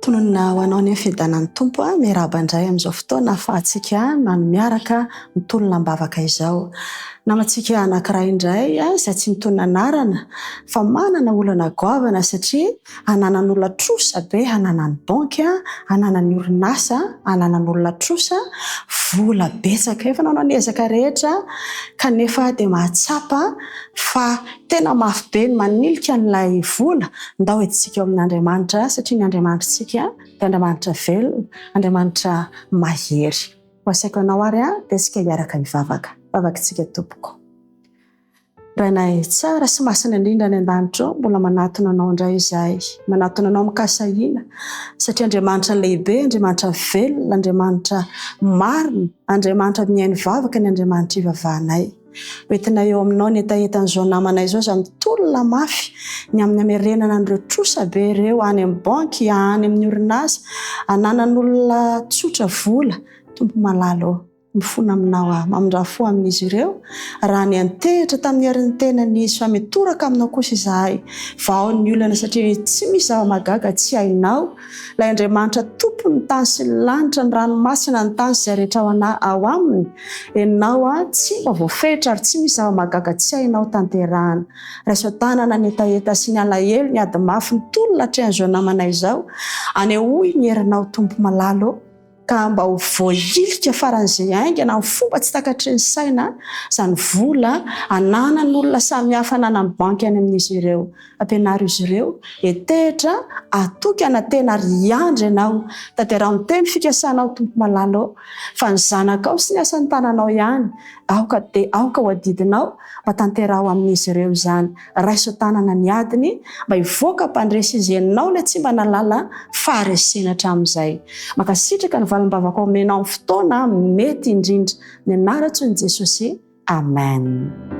Tonona ho anao ny fidanan'ny tompo miaraba indray amin'izao fotoana ahafahantsika mano miaraka mitolona mbavaka izao. Namantsika anankiray indray izay tsy mitondra anarana fa manana olana goavana satria hananany olona trosa be, hananany banky, hananany orinasa, hananany olona trosa, vola betsaka. Efa nanao ny ezaka rehetra kanefa dia mahatsapa fa tena mafy be ny manilika an'ilay vola. Ndao editsika eo amin'Andriamanitra satria ny Andriamanitra dia Andriamanitra velona, Andriamanitra mahery. Ho asaiko anao ary dia isika hiaraka hivavaka. Vavakantsika tompoko. Rainay tsara sy masina indrindra ny an-danitra, mbola manatona anao indray izahay. Manatona anao mikasahina satria Andriamanitra lehibe, Andriamanitra velona, Andriamanitra marina, Andriamanitra mihaino vavaka ny Andriamanitra ivavahanay. Hoentina eo aminao ny etaetan'izao namanay izao izany tolona mafy ny amin'ny hamerenana an'ireo trosa be ireo any amin'ny banky, any amin'ny orinasa, hananan'olona tsotra vola. Tompo malalo mifona aminao mamindrafo amin'izy ireo raha ny antehitra tamin'ny herin'ny tenany izy fa mitoraka aminao kosa izahay vao ny olana satria tsy misy zava-magaga tsy hainao. Ilay Andriamanitra tompony tany sy ny lanitra, ny ranomasina, ny tany izay rehetra ao aminy, ianao tsy mba voafehitra ary tsy misy zava-magaga tsy hainao tanterahana. Raiso tanana ny etaeta sy ny alahelo, ny ady mafy, ny tolona hatrehan'izao namanay izao, anehoy ny herinao tompo malalo ka mba ho voailika faran'izay aingana amin'ny fomba tsy takatry ny saina izany vola hananan'olona samihafa hananany banky any amin'izy ireo. Ampianaro izy ireo etehitra atoky anatena ary andry ianao tanterahany teny fikasanao tompo malalo fa ny zanakao sy ny asan'ny tananao ihany aoka dia aoka ho adidinao mba tanteraho amin'izy ireo izany. Raiso tanana ny adiny mba hivoaka mpandresy izy ianao ilay tsy mba nalala faharesena hatramin'izay. Makasitraka ny valim-bavaka omenao amin'ny fotoana mety indrindra ny anaratry ny Jesosy. Amen.